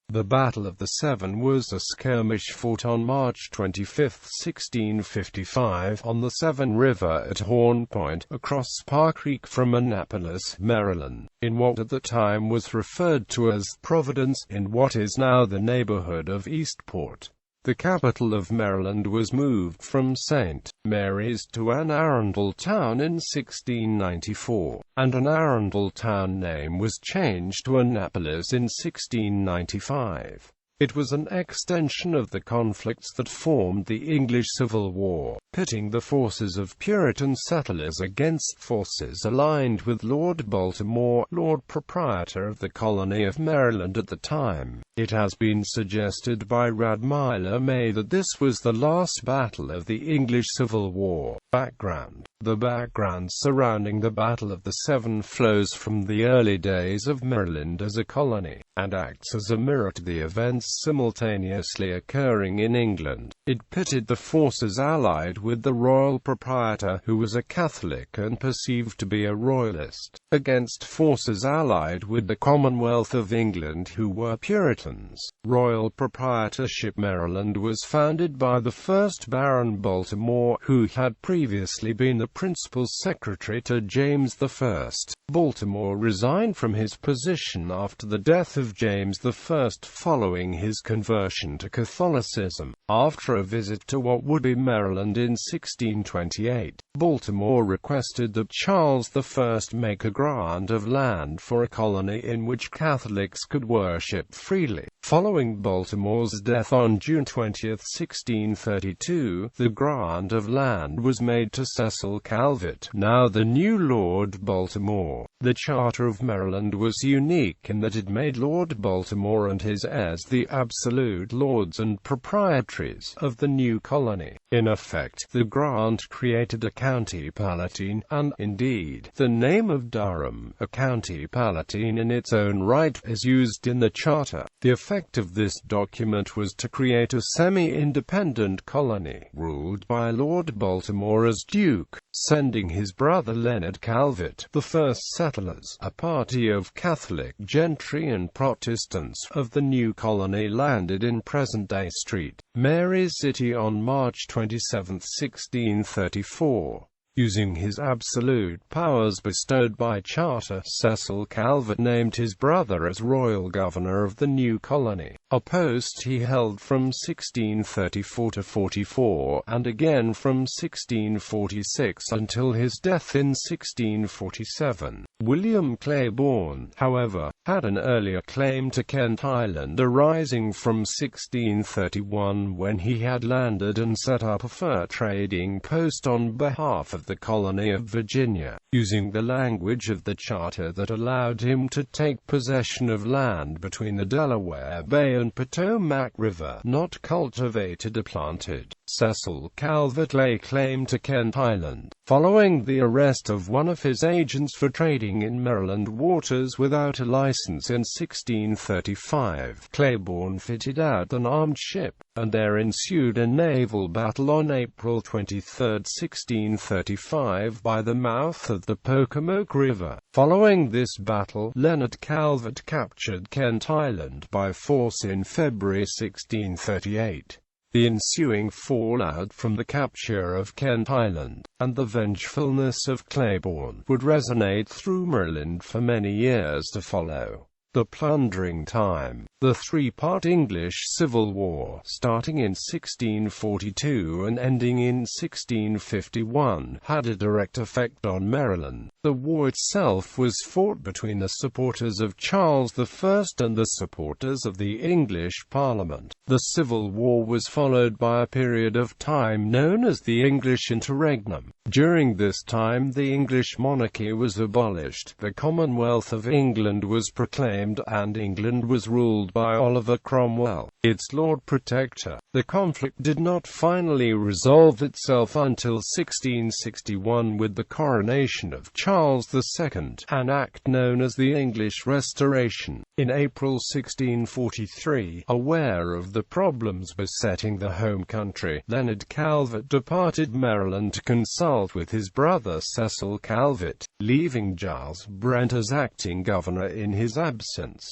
The Battle of the Severn was a skirmish fought on March 25, 1655, on the Severn River at Horn Point, across Park Creek from Annapolis, Maryland, in what at the time was referred to as Providence, in what is now the neighborhood of Eastport. The capital of Maryland was moved from St. Mary's to Ann Arundel Town in 1694, and Ann Arundel Town name was changed to Annapolis in 1695. It was an extension of the conflicts that formed the English Civil War, pitting the forces of Puritan settlers against forces aligned with Lord Baltimore, Lord Proprietor of the colony of Maryland at the time. It has been suggested by Radmiller May that this was the last battle of the English Civil War. Background. The background surrounding the Battle of the Severn flows from the early days of Maryland as a colony, and acts as a mirror to the events simultaneously occurring in England. It pitted the forces allied with the royal proprietor, who was a Catholic and perceived to be a royalist, against forces allied with the Commonwealth of England, who were Puritans. Royal proprietorship. Maryland was founded by the first Baron Baltimore, who had previously been the principal secretary to James I. Baltimore resigned from his position after the death of James I following his conversion to Catholicism. After a visit to what would be Maryland in 1628, Baltimore requested that Charles I make a grant of land for a colony in which Catholics could worship freely. Following Baltimore's death on June 20, 1632, the grant of land was made to Cecil Calvert, now the new Lord Baltimore. The Charter of Maryland was unique in that it made Lord Baltimore and his heirs the absolute lords and proprietaries of the new colony. In effect, the grant created a county palatine, and, indeed, the name of Durham, a county palatine in its own right, is used in the charter. The effect of this document was to create a semi-independent colony, ruled by Lord Baltimore as Duke, sending his brother Leonard Calvert. The first settlers, a party of Catholic gentry and Protestants, of the new colony landed in present-day St. Mary's City on March 27, 1634. Using his absolute powers bestowed by charter, Cecil Calvert named his brother as royal governor of the new colony, a post he held from 1634 to 44, and again from 1646 until his death in 1647. William Claiborne, however, had an earlier claim to Kent Island arising from 1631 when he had landed and set up a fur trading post on behalf of the colony of Virginia, using the language of the charter that allowed him to take possession of land between the Delaware Bay and Potomac River, not cultivated or planted. Cecil Calvert laid claim to Kent Island, following the arrest of one of his agents for trading in Maryland waters without a license in 1635. Claiborne fitted out an armed ship, and there ensued a naval battle on April 23, 1635 by the mouth of the Pocomoke River. Following this battle, Leonard Calvert captured Kent Island by force in February 1638. The ensuing fallout from the capture of Kent Island, and the vengefulness of Claiborne, would resonate through Maryland for many years to follow. The plundering time. The three-part English Civil War, starting in 1642 and ending in 1651, had a direct effect on Maryland. The war itself was fought between the supporters of Charles I and the supporters of the English Parliament. The Civil War was followed by a period of time known as the English Interregnum. During this time the English monarchy was abolished, the Commonwealth of England was proclaimed, and England was ruled by Oliver Cromwell, its Lord Protector. The conflict did not finally resolve itself until 1661 with the coronation of Charles II, an act known as the English Restoration. In April 1643, aware of the problems besetting the home country, Leonard Calvert departed Maryland to consult with his brother Cecil Calvert, leaving Giles Brent as acting governor in his absence.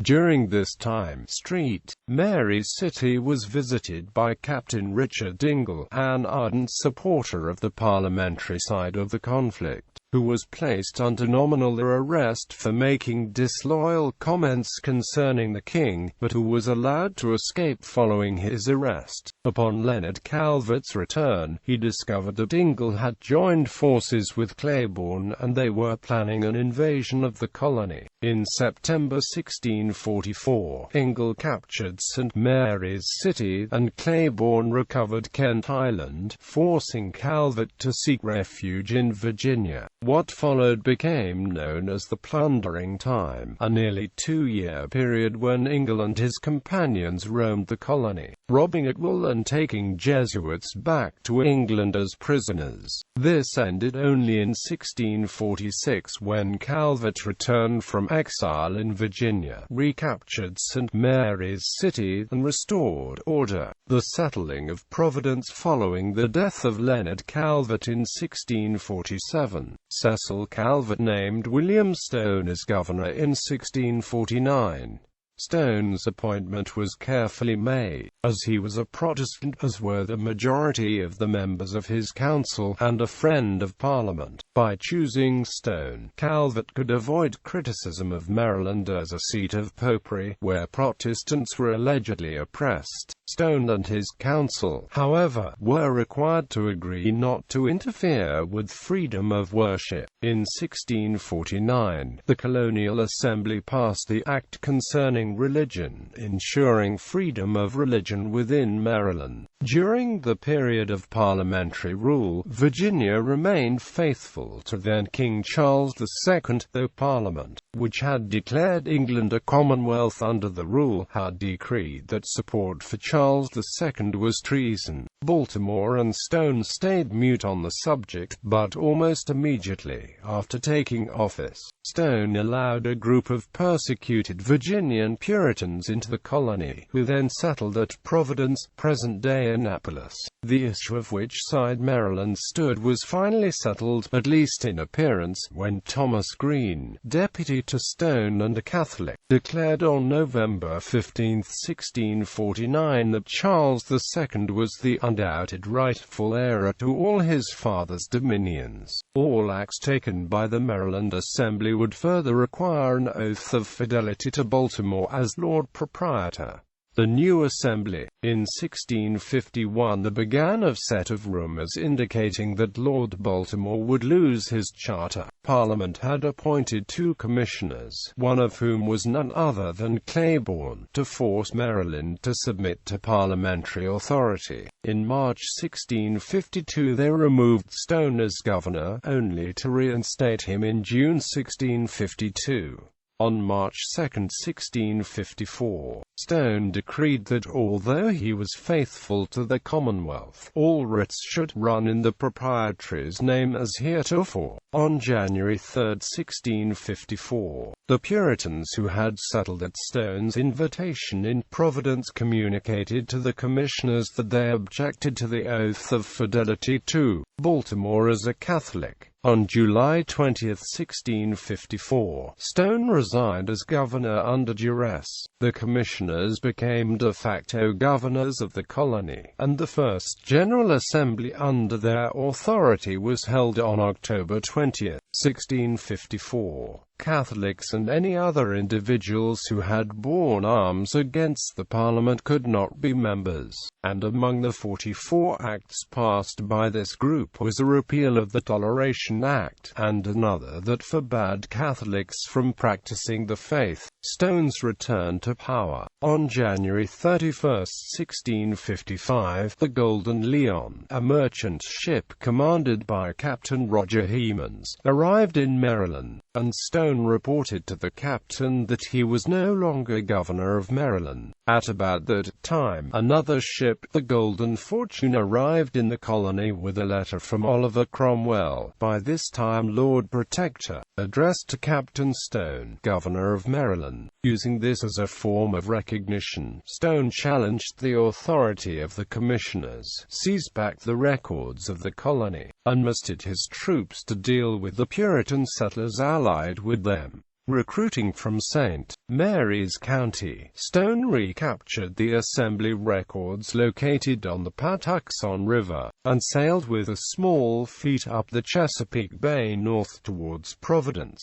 During this time, St.Mary's City was visited by Captain Richard Dingle, an ardent supporter of the parliamentary side of the conflict, who was placed under nominal arrest for making disloyal comments concerning the king, but who was allowed to escape following his arrest. Upon Leonard Calvert's return, he discovered that Dingle had joined forces with Claiborne and they were planning an invasion of the colony. In September 1644, Dingle captured St. Mary's City, and Claiborne recovered Kent Island, forcing Calvert to seek refuge in Virginia. What followed became known as the Plundering Time, a nearly two-year period when Dingle and his companions roamed the colony, robbing at will and taking Jesuits back to England as prisoners. This ended only in 1646 when Calvert returned from exile in Virginia, recaptured St. Mary's City, and restored order. The settling of Providence following the death of Leonard Calvert in 1647. Cecil Calvert named William Stone as governor in 1649. Stone's appointment was carefully made, as he was a Protestant, as were the majority of the members of his council, and a friend of Parliament. By choosing Stone, Calvert could avoid criticism of Maryland as a seat of popery, where Protestants were allegedly oppressed. Stone and his council, however, were required to agree not to interfere with freedom of worship. In 1649, the Colonial Assembly passed the Act Concerning Religion, ensuring freedom of religion within Maryland. During the period of parliamentary rule, Virginia remained faithful to then King Charles II, though Parliament, which had declared England a Commonwealth under the rule, had decreed that support for Charles II was treason. Baltimore and Stone stayed mute on the subject, but almost immediately after taking office, Stone allowed a group of persecuted Virginian Puritans into the colony, who then settled at Providence, present-day Annapolis. The issue of which side Maryland stood was finally settled, at least in appearance, when Thomas Green, deputy to Stone and a Catholic, declared on November 15, 1649 that Charles II was the undoubted rightful heir to all his father's dominions. All acts taken by the Maryland Assembly would further require an oath of fidelity to Baltimore as Lord Proprietor. The new Assembly. In 1651 there began a set of rumors indicating that Lord Baltimore would lose his charter. Parliament had appointed 2 commissioners, one of whom was none other than Claiborne, to force Maryland to submit to parliamentary authority. In March 1652 they removed Stone as governor, only to reinstate him in June 1652. On March 2, 1654, Stone decreed that although he was faithful to the Commonwealth, all writs should run in the Proprietary's name as heretofore. On January 3, 1654, the Puritans who had settled at Stone's invitation in Providence communicated to the commissioners that they objected to the oath of fidelity to Baltimore as a Catholic. On July 20, 1654, Stone resigned as governor under duress. The commissioners became de facto governors of the colony, and the first General Assembly under their authority was held on October 20, 1654. Catholics and any other individuals who had borne arms against the Parliament could not be members, and among the 44 acts passed by this group was a repeal of the Toleration Act, and another that forbade Catholics from practicing the faith. Stone's return to power. On January 31, 1655, the Golden Leon, a merchant ship commanded by Captain Roger Hemans, arrived in Maryland, and Stone reported to the captain that he was no longer governor of Maryland. At about that time, another ship, the Golden Fortune, arrived in the colony with a letter from Oliver Cromwell, by this time Lord Protector, addressed to Captain Stone, governor of Maryland. Using this as a form of recognition, Stone challenged the authority of the commissioners, seized back the records of the colony, and mustered his troops to deal with the Puritan settlers allied with them. Recruiting from St. Mary's County, Stone recaptured the assembly records located on the Patuxent River, and sailed with a small fleet up the Chesapeake Bay north towards Providence.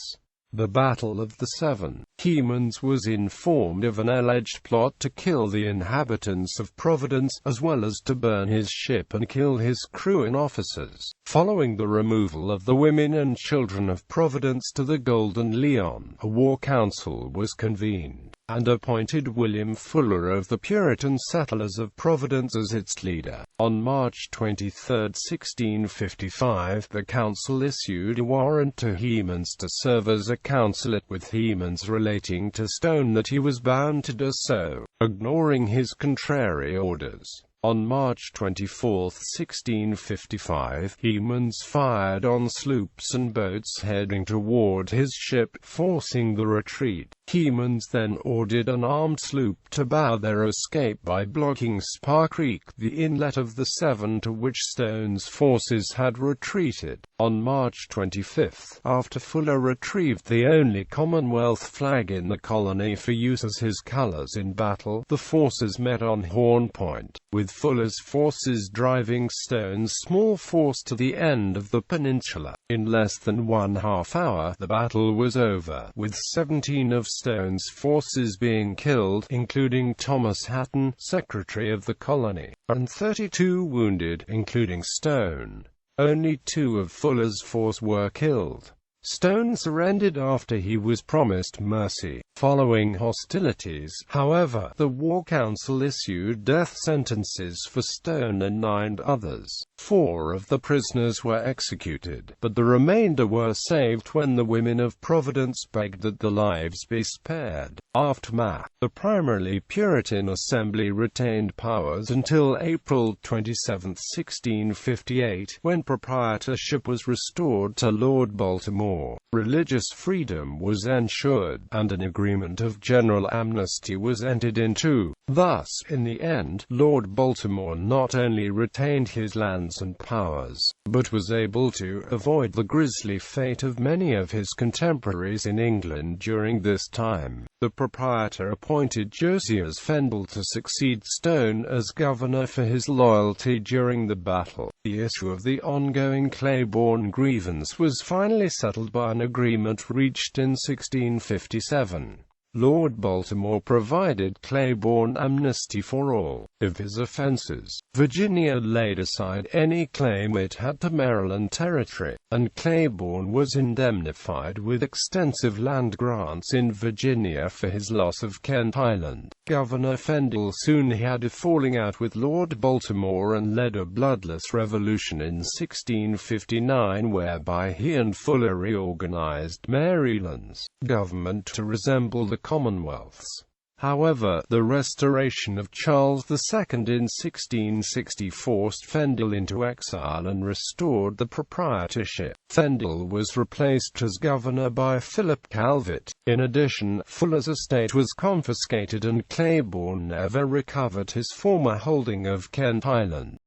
The Battle of the Severn. Hemans was informed of an alleged plot to kill the inhabitants of Providence, as well as to burn his ship and kill his crew and officers. Following the removal of the women and children of Providence to the Golden Leon, a war council was convened, and appointed William Fuller of the Puritan settlers of Providence as its leader. On March 23, 1655, the council issued a warrant to Hemans to serve as a consulate, with Hemans relating to Stone that he was bound to do so, ignoring his contrary orders. On March 24, 1655, Hemans fired on sloops and boats heading toward his ship, forcing the retreat. Hemans then ordered an armed sloop to bar their escape by blocking Spar Creek, the inlet of the Severn to which Stone's forces had retreated. On March 25, after Fuller retrieved the only Commonwealth flag in the colony for use as his colors in battle, the forces met on Horn Point, with Fuller's forces driving Stone's small force to the end of the peninsula. In less than 1/2 hour, the battle was over, with 17 of Stone's forces being killed, including Thomas Hatton, secretary of the colony, and 32 wounded, including Stone. Only 2 of Fuller's force were killed. Stone surrendered after he was promised mercy. Following hostilities, however, the War Council issued death sentences for Stone and 9 others. 4 of the prisoners were executed, but the remainder were saved when the women of Providence begged that the lives be spared. Aftermath. The primarily Puritan assembly retained powers until April 27, 1658, when proprietorship was restored to Lord Baltimore. Religious freedom was ensured, and an agreement of general amnesty was entered into. Thus, in the end, Lord Baltimore not only retained his lands and powers, but was able to avoid the grisly fate of many of his contemporaries in England during this time. The Proprietor appointed Josias Fendall to succeed Stone as governor for his loyalty during the battle. The issue of the ongoing Claiborne grievance was finally settled by an agreement reached in 1657. Lord Baltimore provided Claiborne amnesty for all of his offenses. Virginia laid aside any claim it had to Maryland territory, and Claiborne was indemnified with extensive land grants in Virginia for his loss of Kent Island. Governor Fendall soon had a falling out with Lord Baltimore and led a bloodless revolution in 1659 whereby he and Fuller reorganized Maryland's government to resemble the Commonwealth's. However, the restoration of Charles II in 1660 forced Fendall into exile and restored the proprietorship. Fendall was replaced as governor by Philip Calvert. In addition, Fuller's estate was confiscated and Claiborne never recovered his former holding of Kent Island.